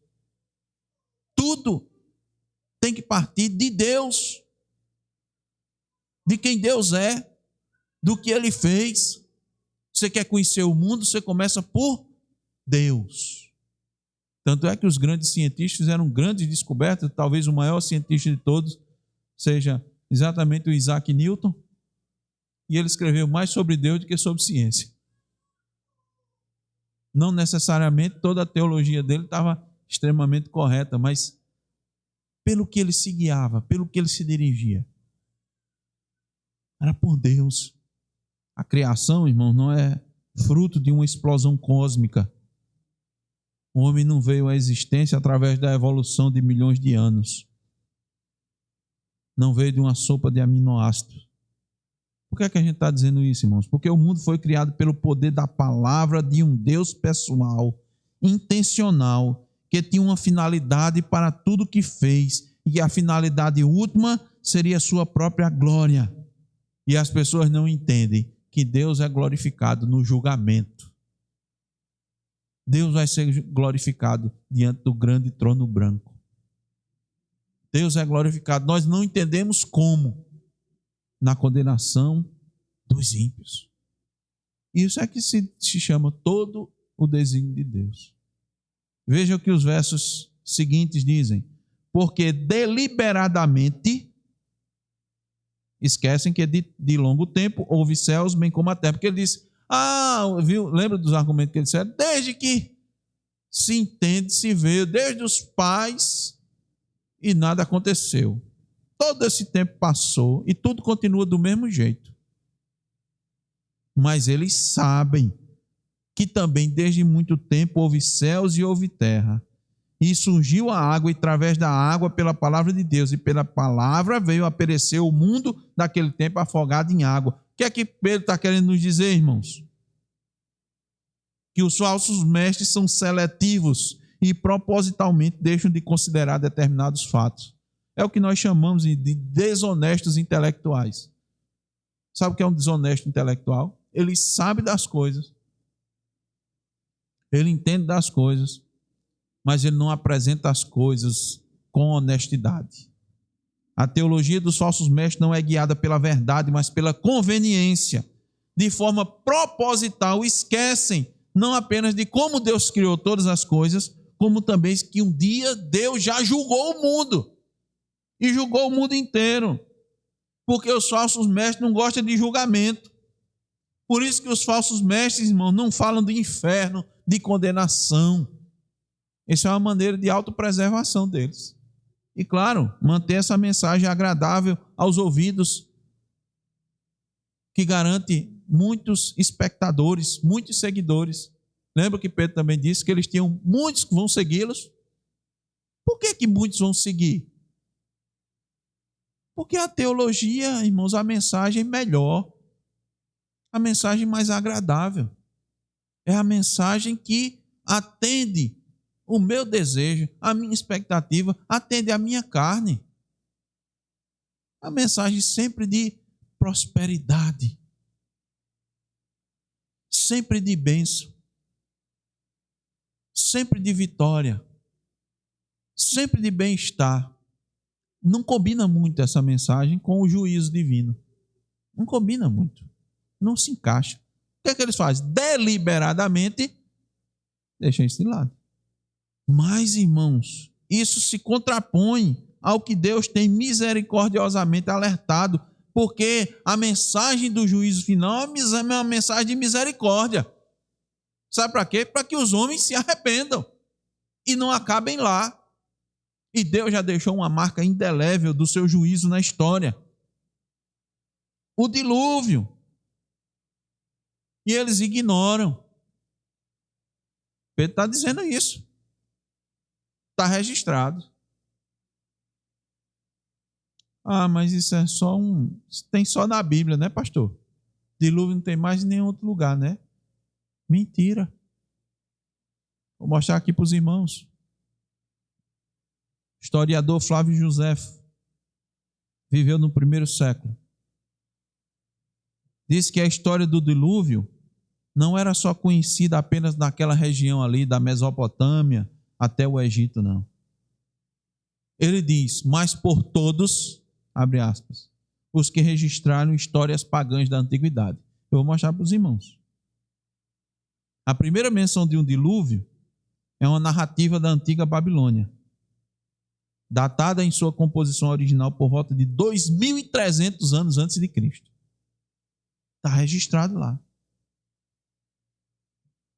Tudo tem que partir de Deus, de quem Deus é, do que Ele fez. Você quer conhecer o mundo, você começa por Deus. Tanto é que os grandes cientistas fizeram grandes descobertas, talvez o maior cientista de todos seja exatamente o Isaac Newton, e ele escreveu mais sobre Deus do que sobre ciência. Não necessariamente toda a teologia dele estava extremamente correta, mas pelo que ele se guiava, pelo que ele se dirigia, era por Deus. A criação, irmão, não é fruto de uma explosão cósmica. O homem não veio à existência através da evolução de milhões de anos. Não veio de uma sopa de aminoácidos. Por que é que a gente está dizendo isso, irmãos? Porque o mundo foi criado pelo poder da palavra de um Deus pessoal, intencional, que tinha uma finalidade para tudo que fez, e a finalidade última seria a sua própria glória. E as pessoas não entendem que Deus é glorificado no julgamento. Deus vai ser glorificado diante do grande trono branco. Deus é glorificado. Nós não entendemos como. Na condenação dos ímpios. Isso é que se chama todo o desígnio de Deus. Veja o que os versos seguintes dizem. Porque deliberadamente esquecem que de longo tempo houve céus bem como a terra. Porque ele diz, viu? Lembra dos argumentos que ele disse? Desde que se entende, se vê, desde os pais, e nada aconteceu. Todo esse tempo passou e tudo continua do mesmo jeito. Mas eles sabem que também desde muito tempo houve céus e houve terra. E surgiu a água, e através da água, pela palavra de Deus, e pela palavra veio a perecer o mundo daquele tempo afogado em água. O que é que Pedro está querendo nos dizer, irmãos? Que os falsos mestres são seletivos e propositalmente deixam de considerar determinados fatos. É o que nós chamamos de desonestos intelectuais. Sabe o que é um desonesto intelectual? Ele sabe das coisas, ele entende das coisas, mas ele não apresenta as coisas com honestidade. A teologia dos falsos mestres não é guiada pela verdade, mas pela conveniência. De forma proposital, esquecem não apenas de como Deus criou todas as coisas, como também que um dia Deus já julgou o mundo. E julgou o mundo inteiro. Porque os falsos mestres não gostam de julgamento. Por isso que os falsos mestres, irmãos, não falam do inferno, de condenação. Essa é uma maneira de autopreservação deles. E claro, manter essa mensagem agradável aos ouvidos, que garante muitos espectadores, muitos seguidores. Lembra que Pedro também disse que eles tinham muitos que vão segui-los? Por que muitos vão seguir? Porque a teologia, irmãos, a mensagem melhor, a mensagem mais agradável, é a mensagem que atende o meu desejo, a minha expectativa, atende a minha carne. A mensagem sempre de prosperidade, sempre de bênção, sempre de vitória, sempre de bem-estar. Não combina muito essa mensagem com o juízo divino. Não combina muito. Não se encaixa. O que é que eles fazem? Deliberadamente deixam isso de lado. Mas, irmãos, isso se contrapõe ao que Deus tem misericordiosamente alertado, porque a mensagem do juízo final é uma mensagem de misericórdia. Sabe para quê? Para que os homens se arrependam e não acabem lá. E Deus já deixou uma marca indelével do seu juízo na história. O dilúvio. E eles ignoram. Pedro está dizendo isso. Está registrado. Ah, mas isso é só tem só na Bíblia, né, pastor? Dilúvio não tem mais em nenhum outro lugar, né? Mentira. Vou mostrar aqui para os irmãos. O historiador Flávio Joséfo viveu no 1º século. Diz que a história do dilúvio não era só conhecida apenas naquela região ali da Mesopotâmia até o Egito, não. Ele diz, mas por todos, abre aspas, os que registraram histórias pagãs da antiguidade. Eu vou mostrar para os irmãos. A primeira menção de um dilúvio é uma narrativa da antiga Babilônia, datada em sua composição original por volta de 2.300 anos antes de Cristo. Está registrado lá.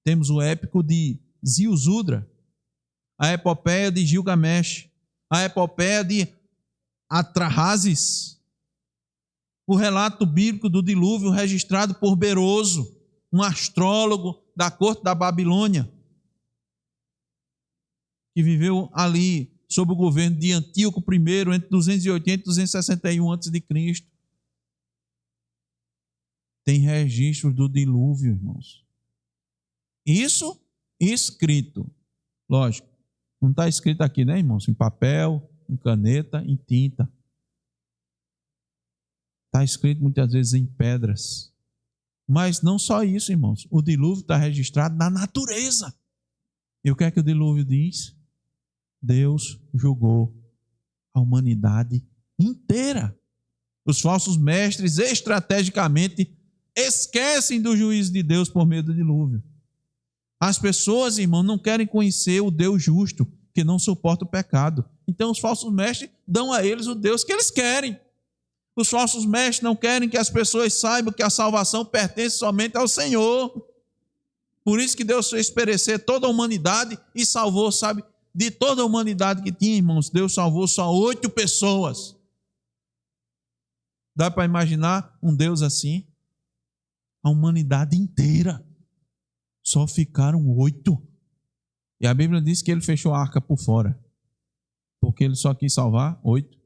Temos o épico de Ziusudra, a epopeia de Gilgamesh, a epopeia de Atrahasis, o relato bíblico do dilúvio registrado por Beroso, um astrólogo da corte da Babilônia, que viveu ali sob o governo de Antíoco I, entre 280 e 261 a.C. Tem registro do dilúvio, irmãos. Isso escrito. Lógico, não está escrito aqui, né, irmãos? Em papel, em caneta, em tinta. Está escrito muitas vezes em pedras. Mas não só isso, irmãos. O dilúvio está registrado na natureza. E o que é que o dilúvio diz? Deus julgou a humanidade inteira. Os falsos mestres estrategicamente esquecem do juízo de Deus por meio do dilúvio. As pessoas, irmão, não querem conhecer o Deus justo, que não suporta o pecado. Então os falsos mestres dão a eles o Deus que eles querem. Os falsos mestres não querem que as pessoas saibam que a salvação pertence somente ao Senhor. Por isso que Deus fez perecer toda a humanidade e salvou, sabe, de toda a humanidade que tinha, irmãos, Deus salvou só 8 pessoas. Dá para imaginar um Deus assim? A humanidade inteira. Só ficaram 8. E a Bíblia diz que ele fechou a arca por fora. Porque ele só quis salvar 8.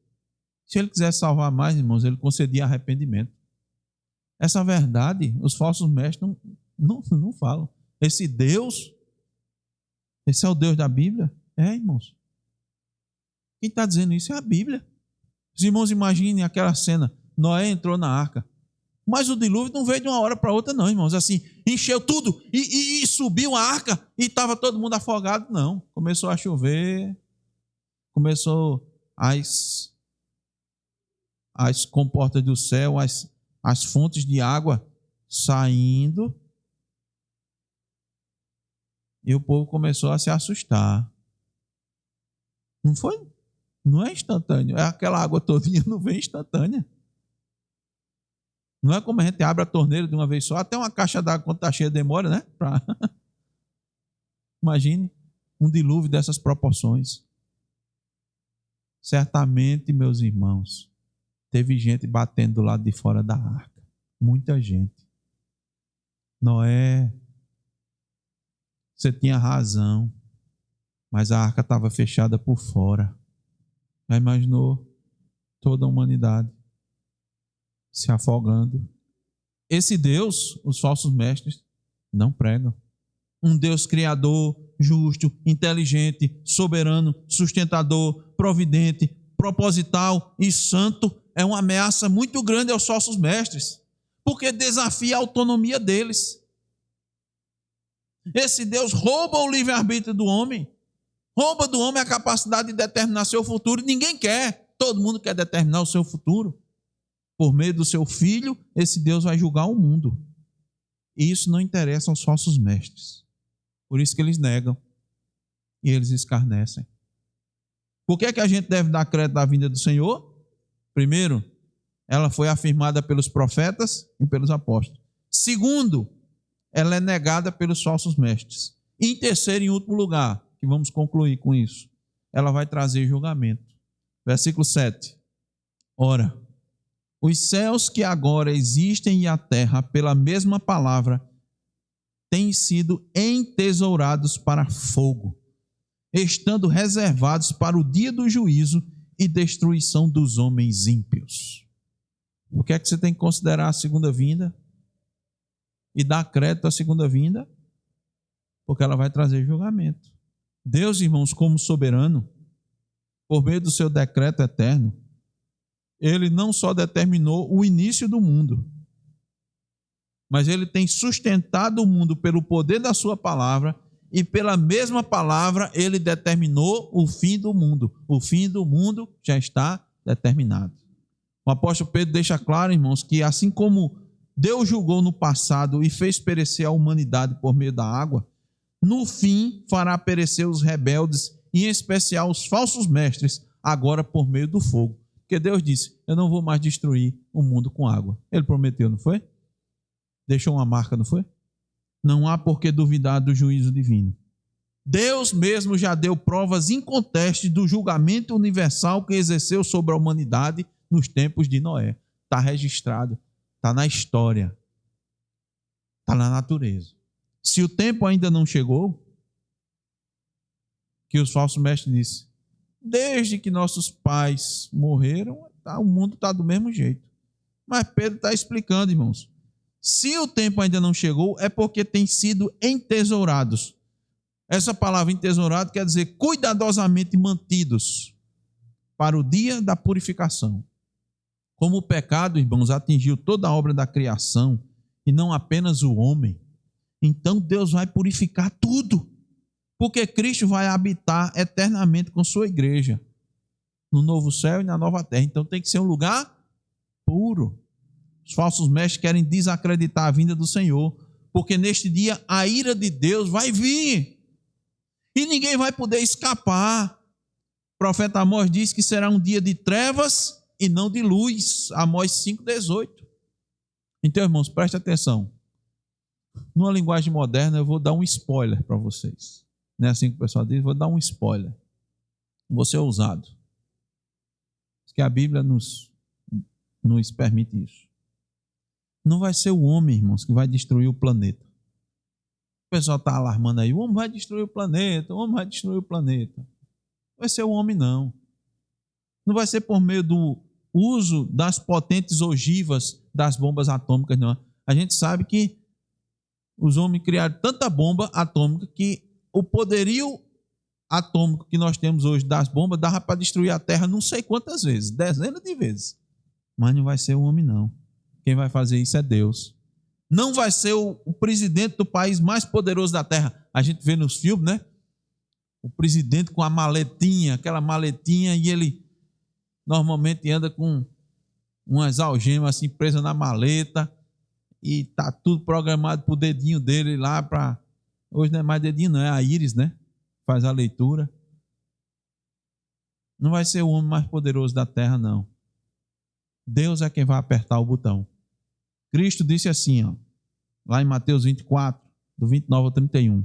Se ele quisesse salvar mais, irmãos, ele concedia arrependimento. Essa verdade, os falsos mestres não falam. Esse Deus, esse é o Deus da Bíblia? É, irmãos. Quem está dizendo isso é a Bíblia. Os irmãos imaginem aquela cena. Noé entrou na arca. Mas o dilúvio não veio de uma hora para outra, não, irmãos. Assim, encheu tudo e subiu a arca e estava todo mundo afogado. Não. Começou a chover, começou as comportas do céu, as fontes de água saindo. E o povo começou a se assustar. Não foi? Não é instantâneo. É aquela água todinha, não vem instantânea. Não é como a gente abre a torneira de uma vez só. Até uma caixa d'água, quando está cheia, demora, né? Imagine um dilúvio dessas proporções. Certamente, meus irmãos, teve gente batendo do lado de fora da arca. Muita gente. Noé, você tinha razão, mas a arca estava fechada por fora. Já imaginou toda a humanidade se afogando? Esse Deus, os falsos mestres não pregam. Um Deus criador, justo, inteligente, soberano, sustentador, providente, proposital e santo é uma ameaça muito grande aos falsos mestres, porque desafia a autonomia deles. Esse Deus rouba o livre-arbítrio do homem, rouba do homem a capacidade de determinar seu futuro. Ninguém quer, todo mundo quer determinar o seu futuro. Por meio do seu filho, esse Deus vai julgar o mundo. E isso não interessa aos falsos mestres. Por isso que eles negam e eles escarnecem. Por que a gente deve dar crédito à vinda do Senhor? Primeiro, ela foi afirmada pelos profetas e pelos apóstolos. Segundo, ela é negada pelos falsos mestres. E em terceiro e último lugar, que vamos concluir com isso, ela vai trazer julgamento. Versículo 7. Ora, os céus que agora existem e a terra, pela mesma palavra, têm sido entesourados para fogo, estando reservados para o dia do juízo e destruição dos homens ímpios. O que é que você tem que considerar a segunda vinda? E dar crédito à segunda vinda? Porque ela vai trazer julgamento. Deus, irmãos, como soberano, por meio do seu decreto eterno, ele não só determinou o início do mundo, mas ele tem sustentado o mundo pelo poder da sua palavra, e pela mesma palavra ele determinou o fim do mundo. O fim do mundo já está determinado. O apóstolo Pedro deixa claro, irmãos, que assim como Deus julgou no passado e fez perecer a humanidade por meio da água, no fim fará perecer os rebeldes, e em especial os falsos mestres, agora por meio do fogo. Porque Deus disse, eu não vou mais destruir o mundo com água. Ele prometeu, não foi? Deixou uma marca, não foi? Não há por que duvidar do juízo divino. Deus mesmo já deu provas incontestes do julgamento universal que exerceu sobre a humanidade nos tempos de Noé. Está registrado, está na história, está na natureza. Se o tempo ainda não chegou, que os falsos mestres disseram, desde que nossos pais morreram, o mundo está do mesmo jeito. Mas Pedro está explicando, irmãos. Se o tempo ainda não chegou, é porque tem sido entesourados. Essa palavra entesourado quer dizer cuidadosamente mantidos para o dia da purificação. Como o pecado, irmãos, atingiu toda a obra da criação e não apenas o homem, então Deus vai purificar tudo. Porque Cristo vai habitar eternamente com sua igreja, no novo céu e na nova terra. Então tem que ser um lugar puro. Os falsos mestres querem desacreditar a vinda do Senhor, porque neste dia a ira de Deus vai vir, e ninguém vai poder escapar. O profeta Amós diz que será um dia de trevas e não de luz, Amós 5,18. Então, irmãos, preste atenção. Numa linguagem moderna, eu vou dar um spoiler para vocês. Não é assim que o pessoal diz? Vou dar um spoiler. Vou ser ousado. Que a Bíblia nos permite isso. Não vai ser o homem, irmãos, que vai destruir o planeta. O pessoal está alarmando aí, o homem vai destruir o planeta, o homem vai destruir o planeta. Não vai ser o homem, não. Não vai ser por meio do uso das potentes ogivas das bombas atômicas, não. A gente sabe que os homens criaram tanta bomba atômica que o poderio atômico que nós temos hoje das bombas dava para destruir a Terra não sei quantas vezes, dezenas de vezes. Mas não vai ser o homem, não. Quem vai fazer isso é Deus. Não vai ser o presidente do país mais poderoso da Terra. A gente vê nos filmes, né? O presidente com a maletinha, aquela maletinha, e ele normalmente anda com umas algemas assim presas na maleta, e tá tudo programado pro dedinho dele lá para... Hoje não é mais dedinho, não, é a íris, né? Faz a leitura. Não vai ser o homem mais poderoso da terra, não. Deus é quem vai apertar o botão. Cristo disse assim, ó, lá em Mateus 24, do 29 ao 31.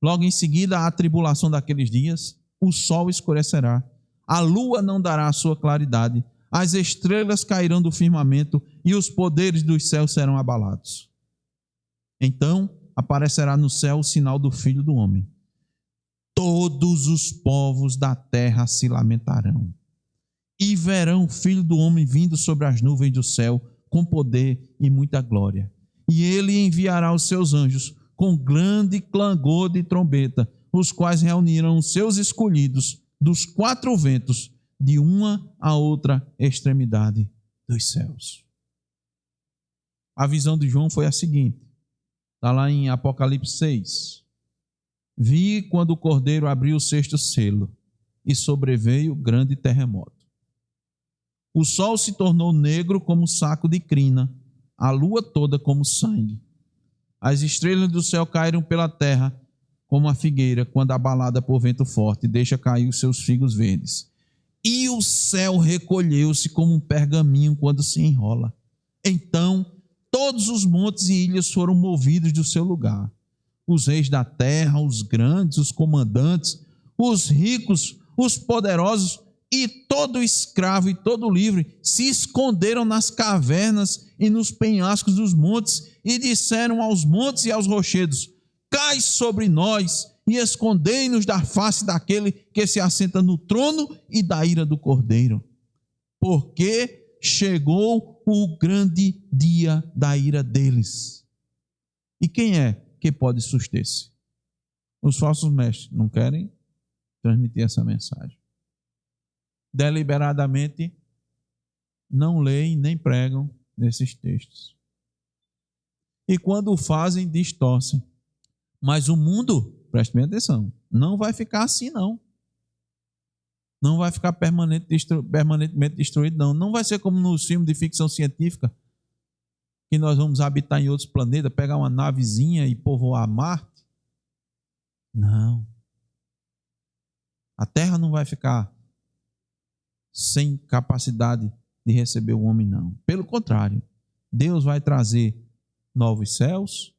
Logo em seguida, a tribulação daqueles dias, o sol escurecerá, a lua não dará a sua claridade, as estrelas cairão do firmamento e os poderes dos céus serão abalados. Então aparecerá no céu o sinal do Filho do Homem. Todos os povos da terra se lamentarão e verão o Filho do Homem vindo sobre as nuvens do céu com poder e muita glória. E ele enviará os seus anjos com grande clangor de trombeta, os quais reunirão os seus escolhidos dos quatro ventos, de uma a outra extremidade dos céus. A visão de João foi a seguinte, está lá em Apocalipse 6. Vi quando o Cordeiro abriu o sexto selo e sobreveio grande terremoto. O sol se tornou negro como saco de crina, a lua toda como sangue. As estrelas do céu caíram pela terra como a figueira quando abalada por vento forte deixa cair os seus figos verdes. E o céu recolheu-se como um pergaminho quando se enrola. Então todos os montes e ilhas foram movidos do seu lugar. Os reis da terra, os grandes, os comandantes, os ricos, os poderosos e todo escravo e todo livre se esconderam nas cavernas e nos penhascos dos montes e disseram aos montes e aos rochedos: cai sobre nós e escondei-nos da face daquele que se assenta no trono e da ira do Cordeiro, porque chegou o grande dia da ira deles. E quem é que pode suster-se? Os falsos mestres não querem transmitir essa mensagem. Deliberadamente não leem nem pregam nesses textos. E quando o fazem, distorcem. Mas o mundo, preste bem atenção, não vai ficar assim, não. Não vai ficar permanentemente destruído, não. Não vai ser como nos filmes de ficção científica, que nós vamos habitar em outros planetas, pegar uma navezinha e povoar Marte. Não. A Terra não vai ficar sem capacidade de receber o homem, não. Pelo contrário, Deus vai trazer novos céus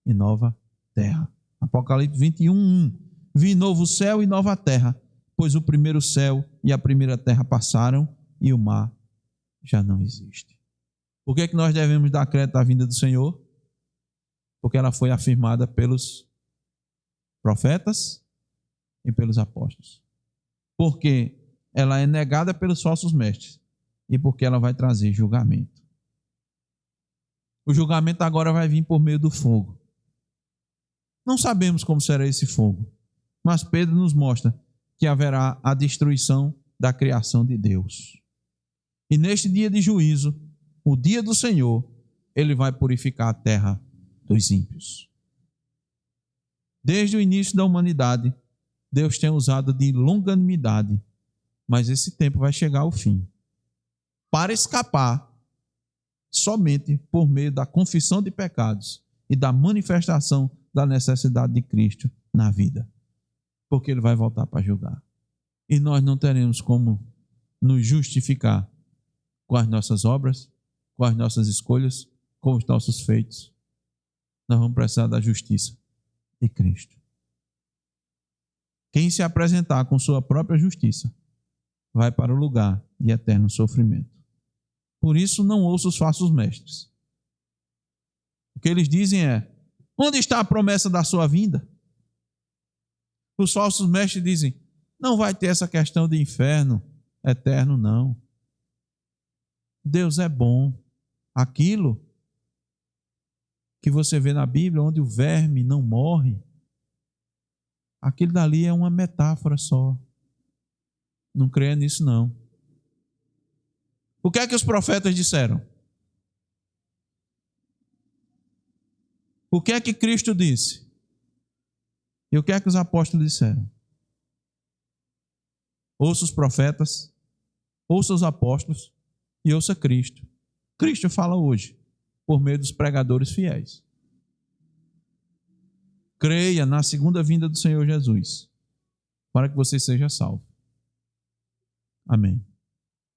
e nova terra. Apocalipse 21:1. Vi novo céu e nova terra, pois o primeiro céu e a primeira terra passaram e o mar já não existe. Por que nós devemos dar crédito à vinda do Senhor? Porque ela foi afirmada pelos profetas e pelos apóstolos. Porque ela é negada pelos falsos mestres e porque ela vai trazer julgamento. O julgamento agora vai vir por meio do fogo. Não sabemos como será esse fogo, mas Pedro nos mostra que haverá a destruição da criação de Deus. E neste dia de juízo, o dia do Senhor, ele vai purificar a terra dos ímpios. Desde o início da humanidade, Deus tem usado de longanimidade, mas esse tempo vai chegar ao fim. Para escapar, somente por meio da confissão de pecados e da manifestação da necessidade de Cristo na vida. Porque ele vai voltar para julgar. E nós não teremos como nos justificar com as nossas obras, com as nossas escolhas, com os nossos feitos. Nós vamos precisar da justiça de Cristo. Quem se apresentar com sua própria justiça vai para o lugar de eterno sofrimento. Por isso, não ouça os falsos mestres. O que eles dizem é: onde está a promessa da sua vinda? Os falsos mestres dizem: não vai ter essa questão de inferno eterno, não. Deus é bom. aquilo que você vê na Bíblia, onde o verme não morre, aquilo dali é uma metáfora só. Não creia nisso, não. O que é que os profetas disseram? O que é que Cristo disse? E o que é que os apóstolos disseram? Ouça os profetas, ouça os apóstolos e ouça Cristo. Cristo fala hoje, por meio dos pregadores fiéis. Creia na segunda vinda do Senhor Jesus, para que você seja salvo. Amém.